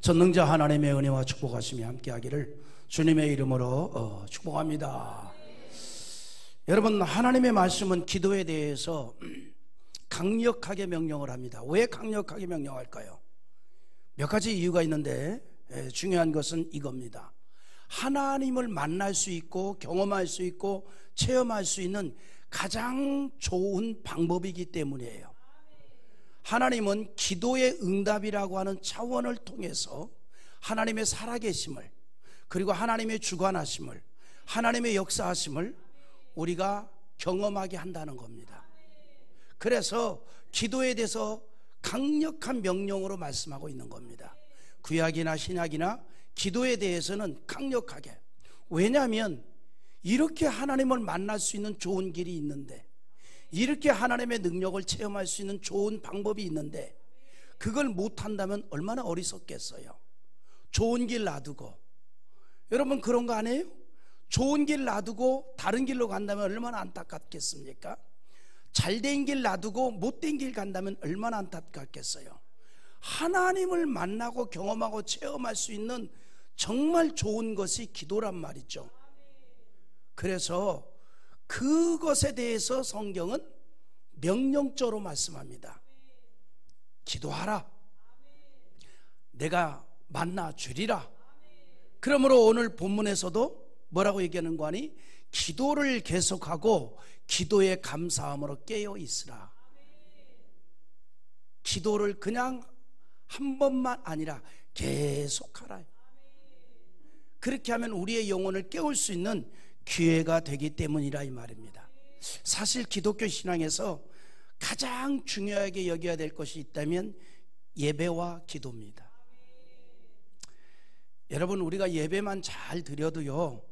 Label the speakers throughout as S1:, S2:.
S1: 전능자 하나님의 은혜와 축복하심이 함께하기를 주님의 이름으로 축복합니다. 여러분, 하나님의 말씀은 기도에 대해서 강력하게 명령을 합니다. 왜 강력하게 명령할까요? 몇 가지 이유가 있는데 중요한 것은 이겁니다. 하나님을 만날 수 있고 경험할 수 있고 체험할 수 있는 가장 좋은 방법이기 때문이에요. 하나님은 기도의 응답이라고 하는 차원을 통해서 하나님의 살아계심을, 그리고 하나님의 주관하심을, 하나님의 역사하심을 우리가 경험하게 한다는 겁니다. 그래서 기도에 대해서 강력한 명령으로 말씀하고 있는 겁니다. 구약이나 신약이나 기도에 대해서는 강력하게. 왜냐하면 이렇게 하나님을 만날 수 있는 좋은 길이 있는데, 이렇게 하나님의 능력을 체험할 수 있는 좋은 방법이 있는데 그걸 못한다면 얼마나 어리석겠어요. 좋은 길 놔두고, 여러분 그런 거 아니에요? 좋은 길 놔두고 다른 길로 간다면 얼마나 안타깝겠습니까? 잘된 길 놔두고 못된 길 간다면 얼마나 안타깝겠어요. 하나님을 만나고 경험하고 체험할 수 있는 정말 좋은 것이 기도란 말이죠. 그래서 그것에 대해서 성경은 명령조로 말씀합니다. 기도하라, 내가 만나 주리라. 그러므로 오늘 본문에서도 뭐라고 얘기하는 거 아니? 기도를 계속하고 기도의 감사함으로 깨어 있으라. 기도를 그냥 한 번만 아니라 계속하라. 그렇게 하면 우리의 영혼을 깨울 수 있는 기회가 되기 때문이라 이 말입니다. 사실 기독교 신앙에서 가장 중요하게 여겨야 될 것이 있다면 예배와 기도입니다. 여러분, 우리가 예배만 잘 드려도요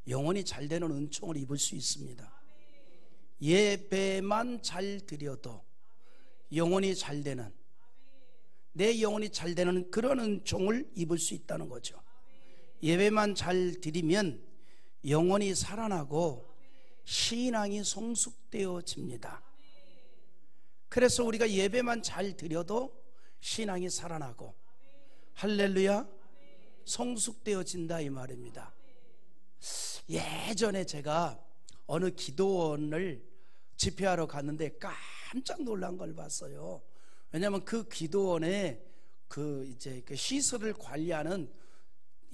S1: 영혼이 잘 되는 은총을 입을 수 있습니다. 예배만 잘 드려도 영혼이 잘 되는, 내 영혼이 잘 되는 그런 은총을 입을 수 있다는 거죠. 예배만 잘 드리면 영혼이 살아나고 신앙이 성숙되어집니다. 그래서 우리가 예배만 잘 드려도 신앙이 살아나고, 할렐루야, 성숙되어진다 이 말입니다. 예전에 제가 어느 기도원을 집회하러 갔는데 깜짝 놀란 걸 봤어요. 왜냐하면 그 기도원에 그 시설을 관리하는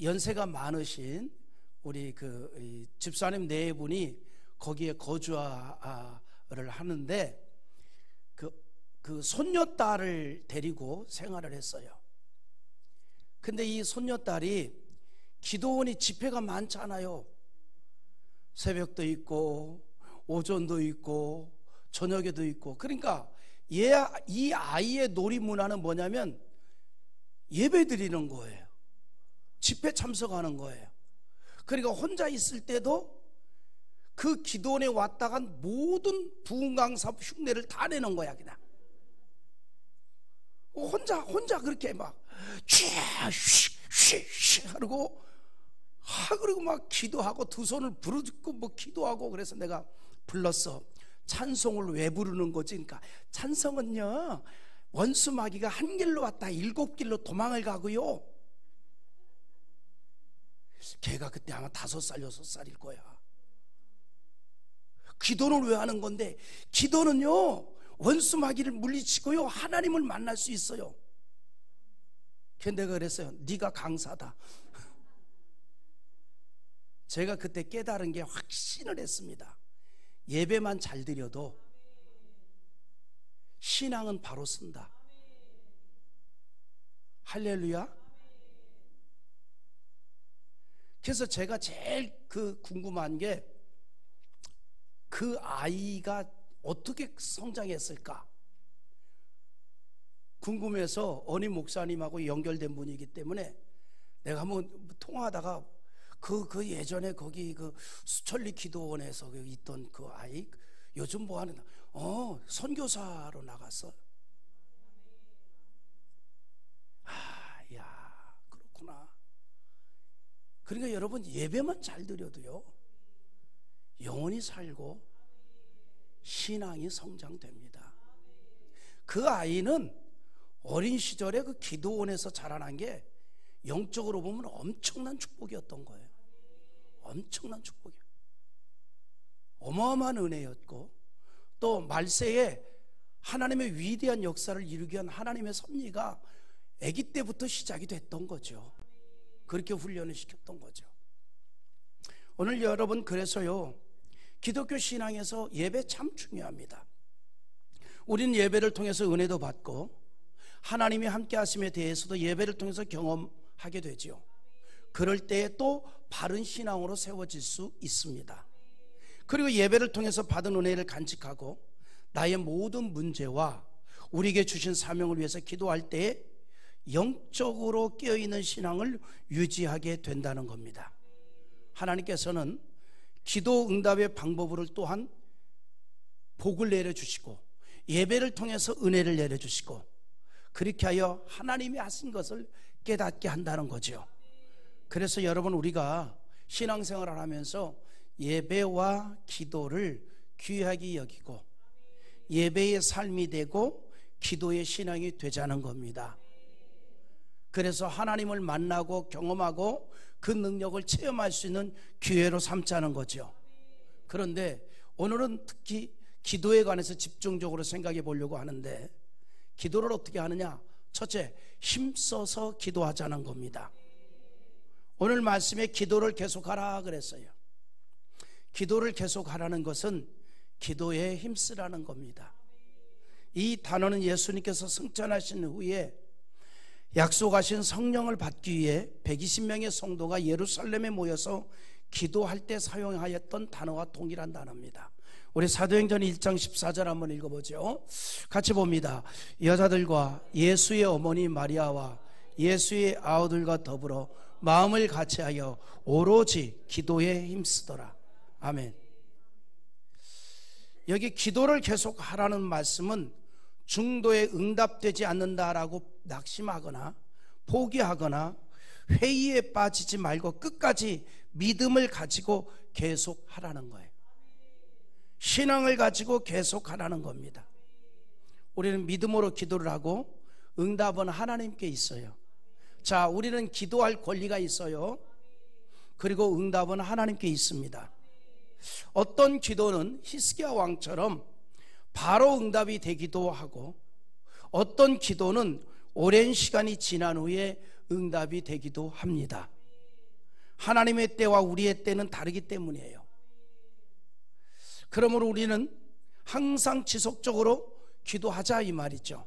S1: 연세가 많으신 우리 집사님 네 분이 거기에 거주를 하는데 그 손녀딸을 데리고 생활을 했어요. 근데 이 손녀딸이, 기도원이 집회가 많잖아요. 새벽도 있고 오전도 있고 저녁에도 있고. 그러니까 이 아이의 놀이 문화는 뭐냐면 예배 드리는 거예요. 집회 참석하는 거예요. 그러니까 혼자 있을 때도 그 기도원에 왔다가 모든 부흥강사 흉내를 다 내는 거야. 그냥 혼자 그렇게 막 쉬쉬쉬 하고 그리고 막 기도하고 두 손을 부르짖고 뭐 기도하고. 그래서 내가 불렀어. 찬송을 왜 부르는 거지? 그러니까 찬송은요, 원수 마귀가 한 길로 왔다 7길로 도망을 가고요. 걔가 그때 아마 5살 6살일 거야. 기도는 왜 하는 건데? 기도는요 원수 마귀를 물리치고요 하나님을 만날 수 있어요. 근데 내가 그랬어요. 네가 강사다. 제가 그때 깨달은 게 확신을 했습니다. 예배만 잘 드려도 신앙은 바로 쓴다. 할렐루야. 그래서 제가 제일 궁금한 게 그 아이가 어떻게 성장했을까 궁금해서 어느 목사님하고 연결된 분이기 때문에 내가 한번 통화하다가 그 예전에 거기 수천리 기도원에서 있던 그 아이 요즘 뭐 하는, 선교사로 나갔어. 야, 그렇구나. 그러니까 여러분, 예배만 잘 드려도요 영혼이 살고 신앙이 성장됩니다. 그 아이는 어린 시절에 그 기도원에서 자라난 게 영적으로 보면 엄청난 축복이었던 거예요. 엄청난 축복이에요. 어마어마한 은혜였고, 또 말세에 하나님의 위대한 역사를 이루기 위한 하나님의 섭리가 아기 때부터 시작이 됐던 거죠. 그렇게 훈련을 시켰던 거죠. 오늘 여러분, 그래서요, 기독교 신앙에서 예배 참 중요합니다. 우리는 예배를 통해서 은혜도 받고 하나님이 함께 하심에 대해서도 예배를 통해서 경험하게 되죠. 그럴 때에 또 바른 신앙으로 세워질 수 있습니다. 그리고 예배를 통해서 받은 은혜를 간직하고 나의 모든 문제와 우리에게 주신 사명을 위해서 기도할 때에 영적으로 깨어있는 신앙을 유지하게 된다는 겁니다. 하나님께서는 기도 응답의 방법을 또한 복을 내려주시고 예배를 통해서 은혜를 내려주시고 그렇게 하여 하나님이 하신 것을 깨닫게 한다는 거죠. 그래서 여러분, 우리가 신앙생활을 하면서 예배와 기도를 귀하게 여기고 예배의 삶이 되고 기도의 신앙이 되자는 겁니다. 그래서 하나님을 만나고 경험하고 그 능력을 체험할 수 있는 기회로 삼자는 거죠. 그런데 오늘은 특히 기도에 관해서 집중적으로 생각해 보려고 하는데, 기도를 어떻게 하느냐? 첫째, 힘써서 기도하자는 겁니다. 오늘 말씀에 기도를 계속하라 그랬어요. 기도를 계속하라는 것은 기도에 힘쓰라는 겁니다. 이 단어는 예수님께서 승천하신 후에 약속하신 성령을 받기 위해 120명의 성도가 예루살렘에 모여서 기도할 때 사용하였던 단어와 동일한 단어입니다. 우리 사도행전 1장 14절 한번 읽어보죠. 같이 봅니다. 여자들과 예수의 어머니 마리아와 예수의 아우들과 더불어 마음을 같이하여 오로지 기도에 힘쓰더라. 아멘. 여기 기도를 계속 하라는 말씀은 중도에 응답되지 않는다라고 낙심하거나 포기하거나 회의에 빠지지 말고 끝까지 믿음을 가지고 계속 하라는 거예요. 신앙을 가지고 계속 하라는 겁니다. 우리는 믿음으로 기도를 하고 응답은 하나님께 있어요. 자, 우리는 기도할 권리가 있어요. 그리고 응답은 하나님께 있습니다. 어떤 기도는 히스기야 왕처럼 바로 응답이 되기도 하고, 어떤 기도는 오랜 시간이 지난 후에 응답이 되기도 합니다. 하나님의 때와 우리의 때는 다르기 때문이에요. 그러므로 우리는 항상 지속적으로 기도하자 이 말이죠.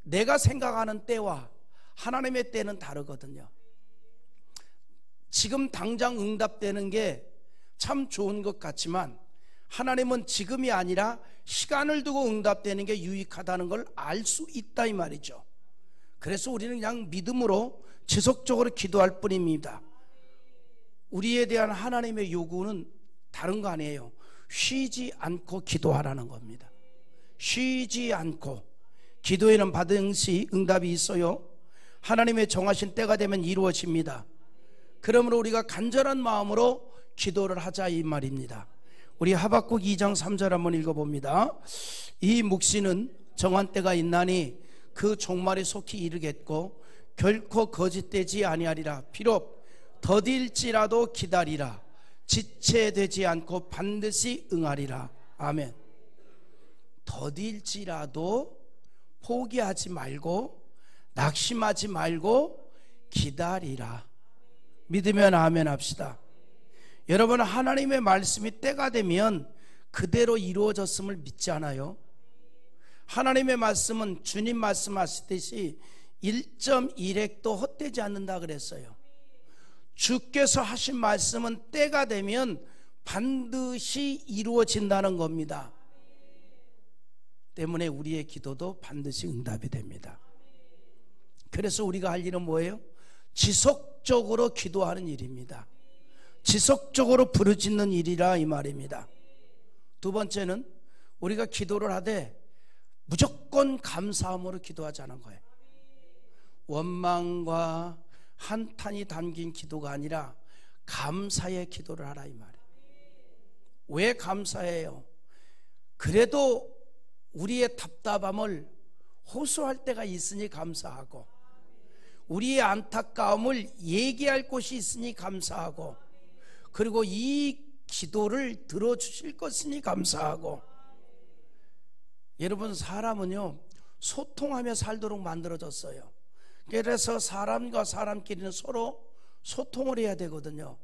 S1: 내가 생각하는 때와 하나님의 때는 다르거든요. 지금 당장 응답되는 게 참 좋은 것 같지만 하나님은 지금이 아니라 시간을 두고 응답되는 게 유익하다는 걸 알 수 있다 이 말이죠. 그래서 우리는 그냥 믿음으로 지속적으로 기도할 뿐입니다. 우리에 대한 하나님의 요구는 다른 거 아니에요. 쉬지 않고 기도하라는 겁니다. 쉬지 않고. 기도에는 반드시 응답이 있어요. 하나님의 정하신 때가 되면 이루어집니다. 그러므로 우리가 간절한 마음으로 기도를 하자 이 말입니다. 우리 하박국 2장 3절 한번 읽어봅니다. 이 묵시는 정한 때가 있나니 그 종말에 속히 이르겠고 결코 거짓되지 아니하리라. 비록 더딜지라도 기다리라. 지체되지 않고 반드시 응하리라. 아멘. 더딜지라도 포기하지 말고 낙심하지 말고 기다리라. 믿으면 아멘 합시다. 여러분, 하나님의 말씀이 때가 되면 그대로 이루어졌음을 믿지 않아요? 하나님의 말씀은 주님 말씀하시듯이 1.1핵도 헛되지 않는다 그랬어요. 주께서 하신 말씀은 때가 되면 반드시 이루어진다는 겁니다. 때문에 우리의 기도도 반드시 응답이 됩니다. 그래서 우리가 할 일은 뭐예요? 지속적으로 기도하는 일입니다. 지속적으로 부르짖는 일이라 이 말입니다. 두 번째는 우리가 기도를 하되 무조건 감사함으로 기도하자는 거예요. 원망과 한탄이 담긴 기도가 아니라 감사의 기도를 하라 이 말이에요. 왜 감사해요? 그래도 우리의 답답함을 호소할 때가 있으니 감사하고, 우리의 안타까움을 얘기할 곳이 있으니 감사하고, 그리고 이 기도를 들어주실 것이니 감사하고. 여러분, 사람은요 소통하며 살도록 만들어졌어요. 그래서 사람과 사람끼리는 서로 소통을 해야 되거든요.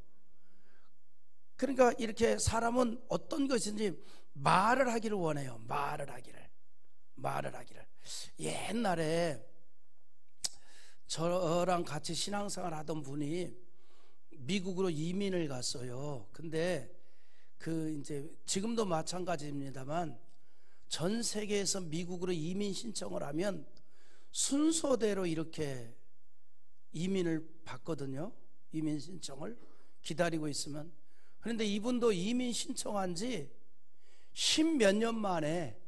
S1: 그러니까 이렇게 사람은 어떤 것인지 말을 하기를 원해요. 말을 하기를. 옛날에 저랑 같이 신앙생활 하던 분이 미국으로 이민을 갔어요. 근데 이제 지금도 마찬가지입니다만 전 세계에서 미국으로 이민 신청을 하면 순서대로 이렇게 이민을 받거든요. 이민 신청을 기다리고 있으면. 그런데 이분도 이민 신청한 지 10몇 년 만에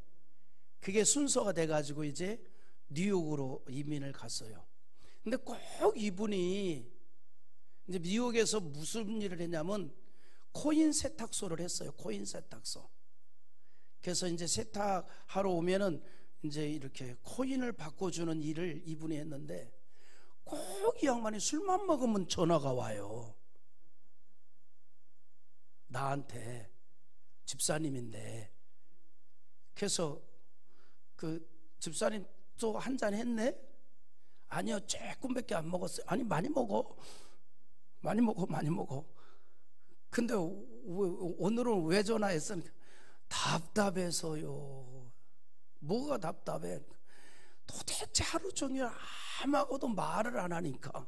S1: 그게 순서가 돼가지고 이제 뉴욕으로 이민을 갔어요. 근데 꼭 이분이 이제 뉴욕에서 무슨 일을 했냐면 코인 세탁소를 했어요. 코인 세탁소. 그래서 이제 세탁하러 오면은 이제 이렇게 코인을 바꿔주는 일을 이분이 했는데, 꼭 이 양반이 술만 먹으면 전화가 와요. 나한테. 집사님인데. 그래서 집사님 또 한 잔 했네? 아니요, 조금밖에 안 먹었어요. 아니, 많이 먹어. 근데 오늘은 왜 전화했어? 답답해서요. 뭐가 답답해? 도대체 하루 종일 아무하고도 말을 안 하니까.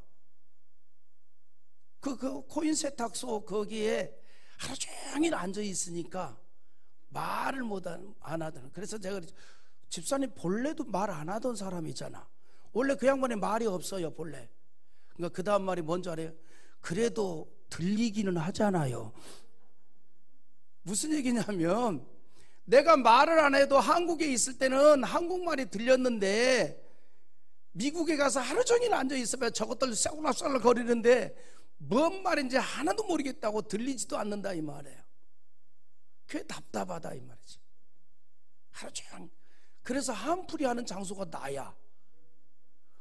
S1: 그 코인 세탁소 거기에 하루 종일 앉아 있으니까 말을 안 하더라고요. 그래서 제가 집사님 본래도 말 안 하던 사람이잖아. 원래 그 양반이 말이 없어요, 본래. 그러니까 그 다음 말이 뭔지 알아요? 그래도 들리기는 하잖아요. 무슨 얘기냐면, 내가 말을 안 해도 한국에 있을 때는 한국말이 들렸는데 미국에 가서 하루 종일 앉아 있으면 저것들 쌀락쌀락 거리는데 뭔 말인지 하나도 모르겠다고, 들리지도 않는다 이 말이에요. 그게 답답하다 이 말이지. 하루 종일. 그래서 한풀이 하는 장소가 나야.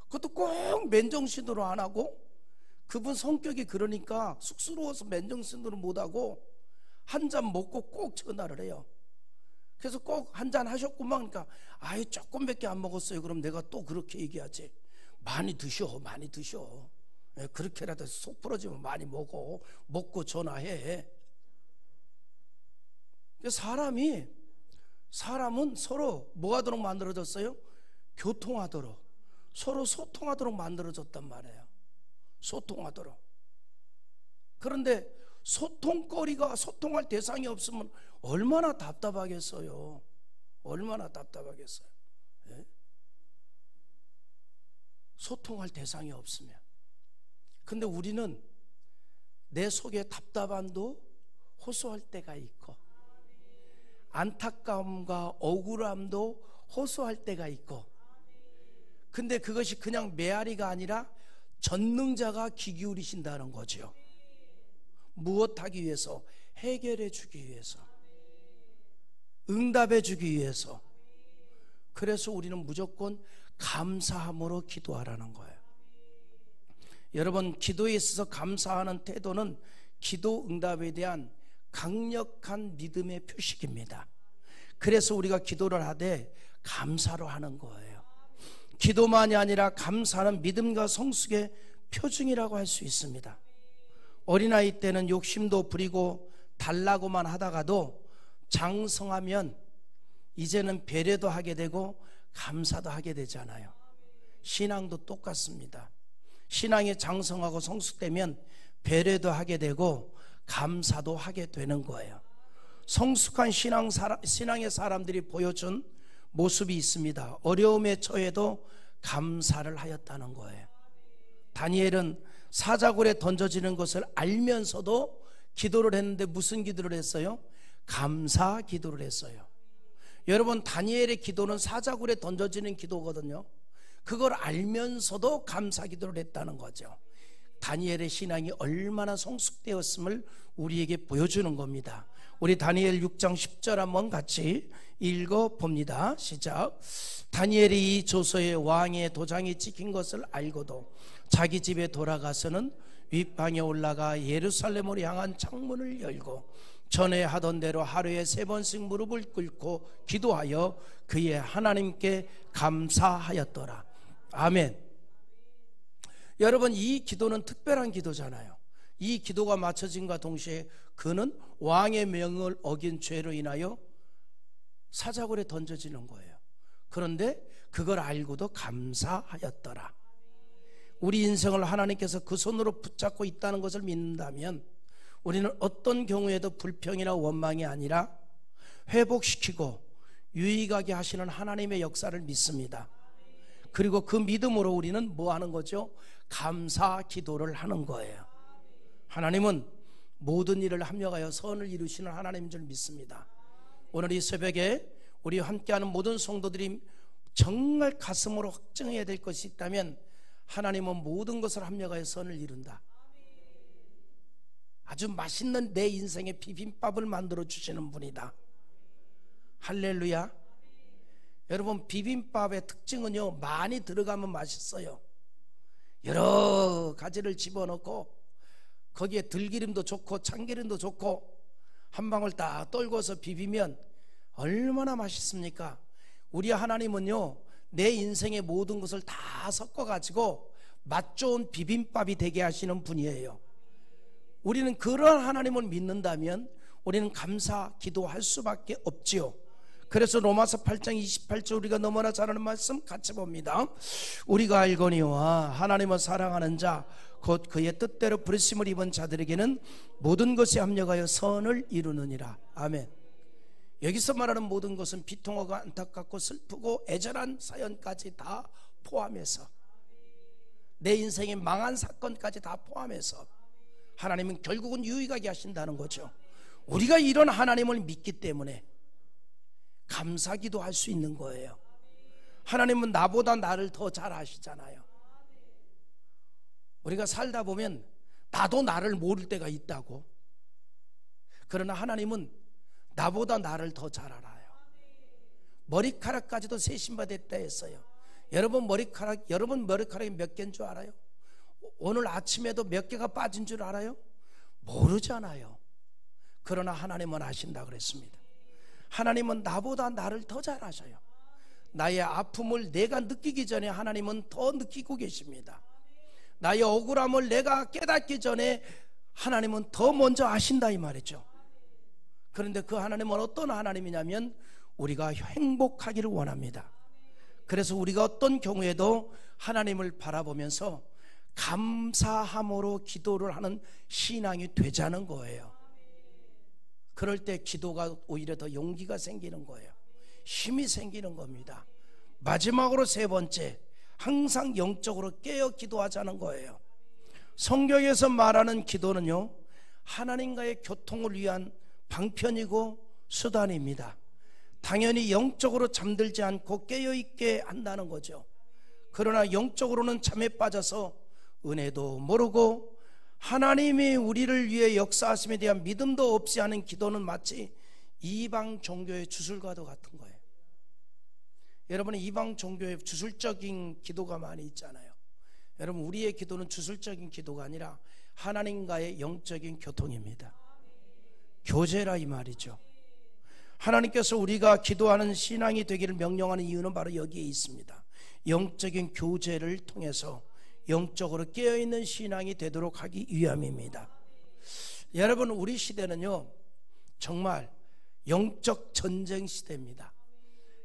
S1: 그것도 꼭 맨정신으로 안 하고, 그분 성격이 그러니까 쑥스러워서 맨정신으로 못하고 한 잔 먹고 꼭 전화를 해요. 그래서 꼭 한 잔 하셨구만. 그러니까 아유, 조금밖에 안 먹었어요. 그럼 내가 또 그렇게 얘기하지. 많이 드셔. 그렇게라도 속 부러지면 많이 먹고 전화해. 사람은 서로 뭐 하도록 만들어졌어요? 교통하도록, 서로 소통하도록 만들어졌단 말이에요. 소통하도록. 그런데 소통할 대상이 없으면 얼마나 답답하겠어요. 예? 소통할 대상이 없으면. 근데 우리는 내 속에 답답함도 호소할 때가 있고, 안타까움과 억울함도 호소할 때가 있고, 근데 그것이 그냥 메아리가 아니라 전능자가 귀 기울이신다는 거죠. 무엇하기 위해서? 해결해 주기 위해서, 응답해 주기 위해서. 그래서 우리는 무조건 감사함으로 기도하라는 거예요. 여러분, 기도에 있어서 감사하는 태도는 기도 응답에 대한 강력한 믿음의 표식입니다. 그래서 우리가 기도를 하되 감사로 하는 거예요. 기도만이 아니라 감사는 믿음과 성숙의 표징이라고 할 수 있습니다. 어린아이 때는 욕심도 부리고 달라고만 하다가도 장성하면 이제는 배려도 하게 되고 감사도 하게 되잖아요. 신앙도 똑같습니다. 신앙이 장성하고 성숙되면 배려도 하게 되고 감사도 하게 되는 거예요. 성숙한 신앙의 사람들이 보여준 모습이 있습니다. 어려움에 처해도 감사를 하였다는 거예요. 다니엘은 사자굴에 던져지는 것을 알면서도 기도를 했는데 무슨 기도를 했어요? 감사 기도를 했어요. 여러분, 다니엘의 기도는 사자굴에 던져지는 기도거든요. 그걸 알면서도 감사 기도를 했다는 거죠. 다니엘의 신앙이 얼마나 성숙되었음을 우리에게 보여주는 겁니다. 우리 다니엘 6장 10절 한번 같이 읽어봅니다. 시작. 다니엘이 이 조서에 왕의 도장이 찍힌 것을 알고도 자기 집에 돌아가서는 윗방에 올라가 예루살렘으로 향한 창문을 열고 전에 하던 대로 하루에 3번씩 무릎을 꿇고 기도하여 그의 하나님께 감사하였더라. 아멘. 여러분, 이 기도는 특별한 기도잖아요. 이 기도가 맞춰짐과 동시에 그는 왕의 명을 어긴 죄로 인하여 사자굴에 던져지는 거예요. 그런데 그걸 알고도 감사하였더라. 우리 인생을 하나님께서 그 손으로 붙잡고 있다는 것을 믿는다면 우리는 어떤 경우에도 불평이나 원망이 아니라 회복시키고 유익하게 하시는 하나님의 역사를 믿습니다. 그리고 그 믿음으로 우리는 뭐 하는 거죠? 감사 기도를 하는 거예요. 하나님은 모든 일을 합력하여 선을 이루시는 하나님인 줄 믿습니다. 오늘 이 새벽에 우리 함께하는 모든 성도들이 정말 가슴으로 확증해야 될 것이 있다면 하나님은 모든 것을 합력하여 선을 이룬다. 아주 맛있는 내 인생의 비빔밥을 만들어 주시는 분이다. 할렐루야. 여러분, 비빔밥의 특징은요, 많이 들어가면 맛있어요. 여러 가지를 집어넣고 거기에 들기름도 좋고 참기름도 좋고 한 방울 딱 떨궈서 비비면 얼마나 맛있습니까? 우리 하나님은요, 내 인생의 모든 것을 다 섞어가지고 맛 좋은 비빔밥이 되게 하시는 분이에요. 우리는 그런 하나님을 믿는다면 우리는 감사 기도할 수밖에 없지요. 그래서 로마서 8장 28절 우리가 너무나 잘 아는 말씀 같이 봅니다. 우리가 알거니와 하나님을 사랑하는 자 곧 그의 뜻대로 부르심을 입은 자들에게는 모든 것이 합력하여 선을 이루느니라. 아멘. 여기서 말하는 모든 것은 비통하고 안타깝고 슬프고 애절한 사연까지 다 포함해서, 내 인생의 망한 사건까지 다 포함해서 하나님은 결국은 유익하게 하신다는 거죠. 우리가 이런 하나님을 믿기 때문에 감사기도 할 수 있는 거예요. 하나님은 나보다 나를 더 잘 아시잖아요. 우리가 살다 보면 나도 나를 모를 때가 있다고. 그러나 하나님은 나보다 나를 더 잘 알아요. 머리카락까지도 세심받았다 했어요. 여러분 머리카락이 몇 개인 줄 알아요? 오늘 아침에도 몇 개가 빠진 줄 알아요? 모르잖아요. 그러나 하나님은 아신다 그랬습니다. 하나님은 나보다 나를 더 잘 아셔요. 나의 아픔을 내가 느끼기 전에 하나님은 더 느끼고 계십니다. 나의 억울함을 내가 깨닫기 전에 하나님은 더 먼저 아신다 이 말이죠. 그런데 그 하나님은 어떤 하나님이냐면 우리가 행복하기를 원합니다. 그래서 우리가 어떤 경우에도 하나님을 바라보면서 감사함으로 기도를 하는 신앙이 되자는 거예요. 그럴 때 기도가 오히려 더 용기가 생기는 거예요. 힘이 생기는 겁니다. 마지막으로 세 번째, 항상 영적으로 깨어 기도하자는 거예요. 성경에서 말하는 기도는요, 하나님과의 교통을 위한 방편이고 수단입니다. 당연히 영적으로 잠들지 않고 깨어있게 한다는 거죠. 그러나 영적으로는 잠에 빠져서 은혜도 모르고 하나님이 우리를 위해 역사하심에 대한 믿음도 없이 하는 기도는 마치 이방 종교의 주술과도 같은 거예요. 여러분, 이방 종교의 주술적인 기도가 많이 있잖아요. 여러분, 우리의 기도는 주술적인 기도가 아니라 하나님과의 영적인 교통입니다. 교제라 이 말이죠. 하나님께서 우리가 기도하는 신앙이 되기를 명령하는 이유는 바로 여기에 있습니다. 영적인 교제를 통해서 영적으로 깨어있는 신앙이 되도록 하기 위함입니다. 여러분, 우리 시대는요 정말 영적 전쟁 시대입니다.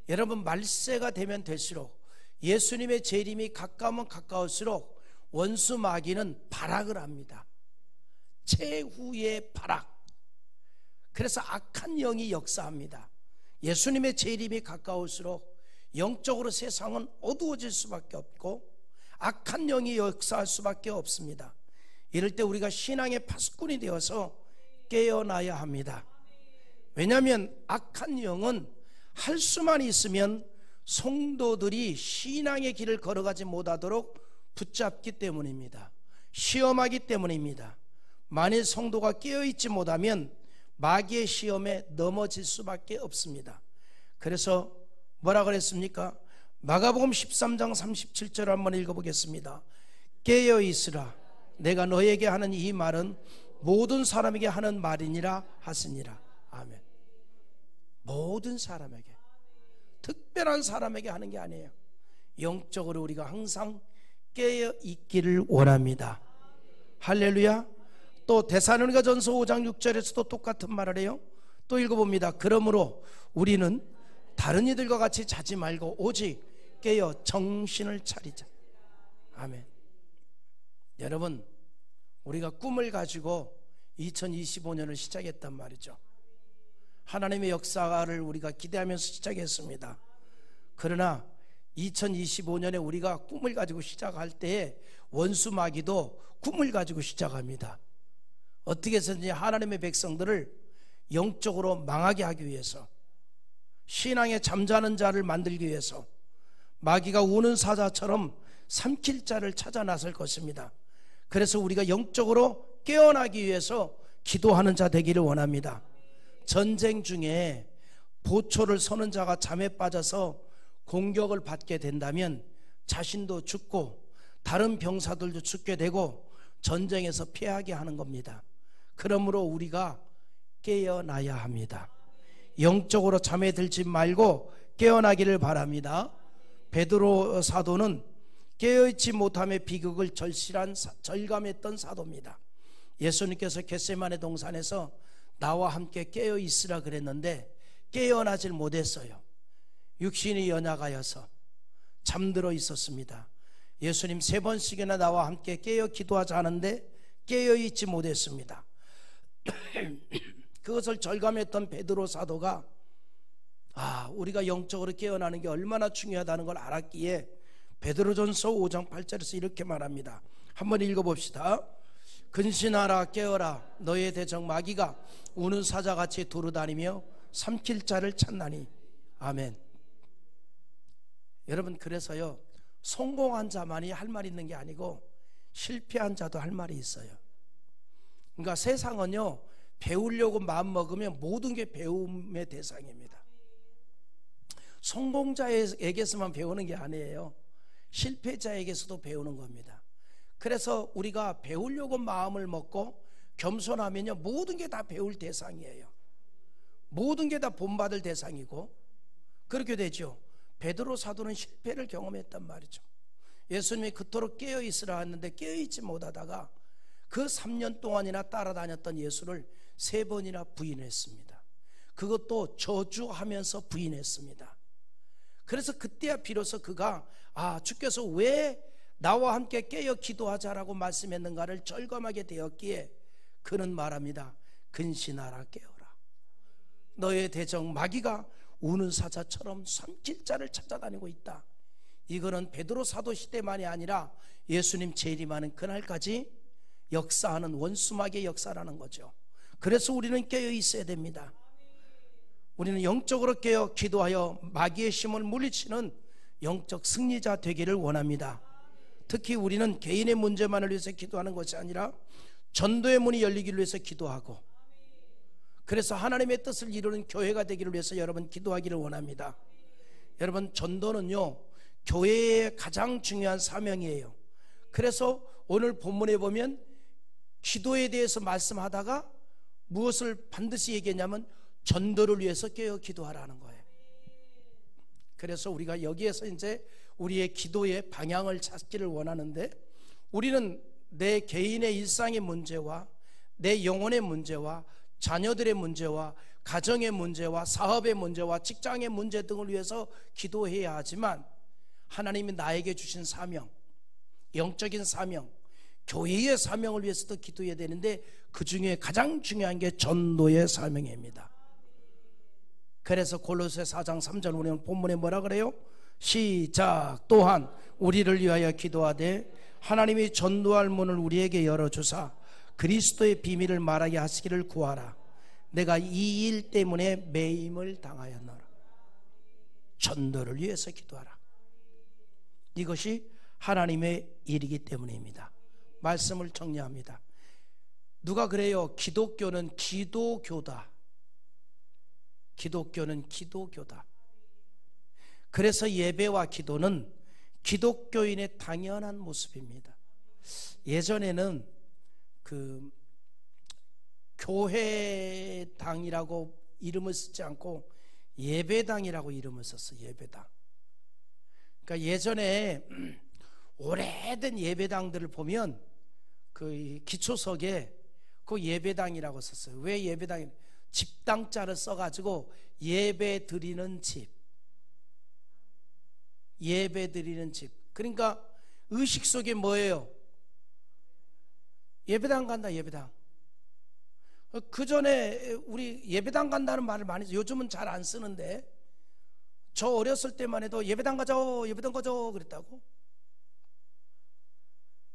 S1: 여러분, 말세가 되면 될수록, 예수님의 재림이 가까우면 가까울수록 원수 마귀는 발악을 합니다. 최후의 발악. 그래서 악한 영이 역사합니다. 예수님의 재림이 가까울수록 영적으로 세상은 어두워질 수밖에 없고 악한 영이 역사할 수밖에 없습니다. 이럴 때 우리가 신앙의 파수꾼이 되어서 깨어나야 합니다. 왜냐하면 악한 영은 할 수만 있으면 성도들이 신앙의 길을 걸어가지 못하도록 붙잡기 때문입니다. 시험하기 때문입니다. 만일 성도가 깨어있지 못하면 마귀의 시험에 넘어질 수밖에 없습니다. 그래서 뭐라 그랬습니까? 마가복음 13장 37절 한번 읽어보겠습니다. 깨어 있으라. 내가 너에게 하는 이 말은 모든 사람에게 하는 말이니라 하시니라. 아멘. 모든 사람에게, 특별한 사람에게 하는 게 아니에요. 영적으로 우리가 항상 깨어 있기를 원합니다. 할렐루야. 또 데살로니가전서 5장 6절에서도 똑같은 말을 해요. 또 읽어봅니다. 그러므로 우리는 다른 이들과 같이 자지 말고 오직 깨어 정신을 차리자. 아멘. 여러분, 우리가 꿈을 가지고 2025년을 시작했단 말이죠. 하나님의 역사를 우리가 기대하면서 시작했습니다. 그러나 2025년에 우리가 꿈을 가지고 시작할 때에 원수 마귀도 꿈을 가지고 시작합니다. 어떻게 해서든지 하나님의 백성들을 영적으로 망하게 하기 위해서, 신앙에 잠자는 자를 만들기 위해서 마귀가 우는 사자처럼 삼킬 자를 찾아 나설 것입니다. 그래서 우리가 영적으로 깨어나기 위해서 기도하는 자 되기를 원합니다. 전쟁 중에 보초를 서는 자가 잠에 빠져서 공격을 받게 된다면 자신도 죽고 다른 병사들도 죽게 되고 전쟁에서 피하게 하는 겁니다. 그러므로 우리가 깨어나야 합니다. 영적으로 잠에 들지 말고 깨어나기를 바랍니다. 베드로 사도는 깨어있지 못함의 비극을 절감했던 사도입니다. 예수님께서 겟세마네 동산에서 나와 함께 깨어 있으라 그랬는데 깨어나질 못했어요. 육신이 연약하여서 잠들어 있었습니다. 예수님 3번씩이나 나와 함께 깨어 기도하자 하는데 깨어 있지 못했습니다. 그것을 절감했던 베드로 사도가 우리가 영적으로 깨어나는 게 얼마나 중요하다는 걸 알았기에 베드로전서 5장 8절에서 이렇게 말합니다. 한번 읽어봅시다. 근신하라 깨어라 너의 대적 마귀가 우는 사자같이 두루다니며 삼킬 자를 찾나니. 아멘. 여러분, 그래서요, 성공한 자만이 할 말이 있는 게 아니고 실패한 자도 할 말이 있어요. 그러니까 세상은요, 배우려고 마음먹으면 모든 게 배움의 대상입니다. 성공자에게서만 배우는 게 아니에요. 실패자에게서도 배우는 겁니다. 그래서 우리가 배우려고 마음을 먹고 겸손하면요, 모든 게 다 배울 대상이에요. 모든 게 다 본받을 대상이고 그렇게 되죠. 베드로 사도는 실패를 경험했단 말이죠. 예수님이 그토록 깨어있으라 했는데 깨어있지 못하다가 그 3년 동안이나 따라다녔던 예수를 3번이나 부인했습니다. 그것도 저주하면서 부인했습니다. 그래서 그때야 비로소 그가 주께서 왜 나와 함께 깨어 기도하자라고 말씀했는가를 절감하게 되었기에 그는 말합니다. 근신하라 깨어라. 너의 대적 마귀가 우는 사자처럼 삼킬 자를 찾아다니고 있다. 이거는 베드로 사도 시대만이 아니라 예수님 재림하는 그날까지 역사하는 원수마귀의 역사라는 거죠. 그래서 우리는 깨어 있어야 됩니다. 우리는 영적으로 깨어 기도하여 마귀의 힘을 물리치는 영적 승리자 되기를 원합니다. 특히 우리는 개인의 문제만을 위해서 기도하는 것이 아니라 전도의 문이 열리기를 위해서 기도하고, 그래서 하나님의 뜻을 이루는 교회가 되기를 위해서 여러분 기도하기를 원합니다. 여러분, 전도는요, 교회의 가장 중요한 사명이에요. 그래서 오늘 본문에 보면 기도에 대해서 말씀하다가 무엇을 반드시 얘기했냐면 전도를 위해서 깨어 기도하라는 거예요. 그래서 우리가 여기에서 이제 우리의 기도의 방향을 찾기를 원하는데, 우리는 내 개인의 일상의 문제와 내 영혼의 문제와 자녀들의 문제와 가정의 문제와 사업의 문제와 직장의 문제 등을 위해서 기도해야 하지만, 하나님이 나에게 주신 사명, 영적인 사명, 교회의 사명을 위해서도 기도해야 되는데 그 중에 가장 중요한 게 전도의 사명입니다. 그래서 골로새 4장 3절 우리는 본문에 뭐라 그래요? 시작. 또한 우리를 위하여 기도하되 하나님이 전도할 문을 우리에게 열어주사 그리스도의 비밀을 말하게 하시기를 구하라. 내가 이 일 때문에 매임을 당하였노라. 전도를 위해서 기도하라. 이것이 하나님의 일이기 때문입니다. 말씀을 정리합니다. 누가 그래요? 기독교는 기도교다. 기독교는 기도교다. 그래서 예배와 기도는 기독교인의 당연한 모습입니다. 예전에는 그 교회당이라고 이름을 쓰지 않고 예배당이라고 이름을 썼어. 예배당. 그러니까 예전에 오래된 예배당들을 보면 그 기초석에 그 예배당이라고 썼어요. 왜 예배당이? 집당자를 써가지고 예배 드리는 집, 예배 드리는 집. 그러니까 의식 속에 뭐예요? 예배당 간다. 예배당. 그 전에 우리 예배당 간다는 말을 많이 써요. 요즘은 잘 안 쓰는데 저 어렸을 때만 해도 예배당 가자, 예배당 가자 그랬다고.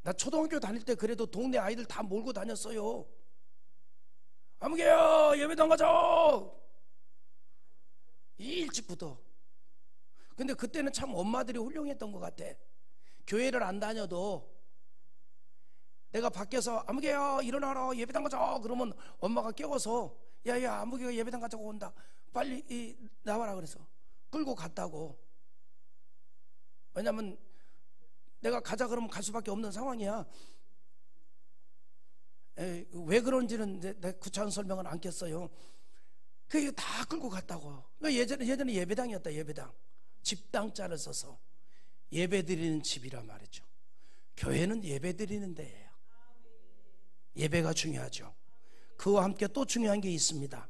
S1: 나 초등학교 다닐 때 그래도 동네 아이들 다 몰고 다녔어요. 아무개야 예배당 가자, 일찍부터. 근데 그때는 참 엄마들이 훌륭했던 것 같아. 교회를 안 다녀도 내가 밖에서 아무개야 일어나라 예배당 가자 그러면 엄마가 깨워서 야야 아무개가 예배당 가자고 온다, 빨리 나와라 그래서 끌고 갔다고. 왜냐면 내가 가자 그러면 갈 수밖에 없는 상황이야. 왜 그런지는 내 구체한 설명은 않겠어요. 그게 다 끌고 갔다고. 예전에 예배당이었다. 예배당. 집당자를 써서 예배 드리는 집이라 말이죠. 교회는 예배 드리는 데예요. 예배가 중요하죠. 그와 함께 또 중요한 게 있습니다.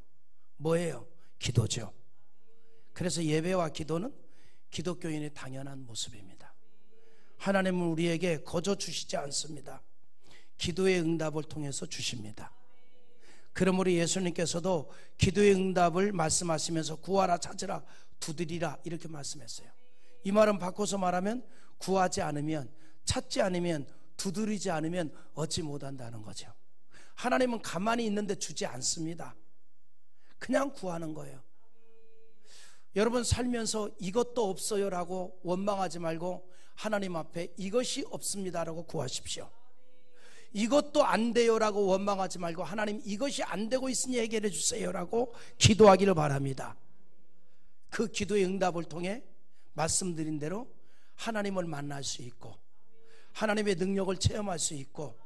S1: 뭐예요? 기도죠. 그래서 예배와 기도는 기독교인의 당연한 모습입니다. 하나님은 우리에게 거저 주시지 않습니다. 기도의 응답을 통해서 주십니다. 그러므로 예수님께서도 기도의 응답을 말씀하시면서 구하라, 찾으라, 두드리라 이렇게 말씀했어요. 이 말은 바꿔서 말하면 구하지 않으면, 찾지 않으면, 두드리지 않으면 얻지 못한다는 거죠. 하나님은 가만히 있는데 주지 않습니다. 그냥 구하는 거예요. 여러분 살면서 이것도 없어요 라고 원망하지 말고 하나님 앞에 이것이 없습니다 라고 구하십시오. 이것도 안 돼요 라고 원망하지 말고 하나님 이것이 안 되고 있으니 해결해 주세요 라고 기도하기를 바랍니다. 그 기도의 응답을 통해 말씀드린 대로 하나님을 만날 수 있고 하나님의 능력을 체험할 수 있고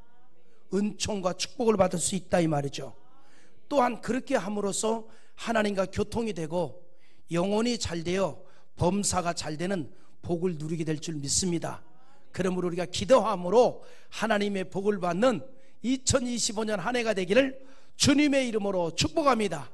S1: 은총과 축복을 받을 수 있다 이 말이죠. 또한 그렇게 함으로써 하나님과 교통이 되고 영혼이 잘 되어 범사가 잘 되는 복을 누리게 될 줄 믿습니다. 그러므로 우리가 기도함으로 하나님의 복을 받는 2025년 한 해가 되기를 주님의 이름으로 축복합니다.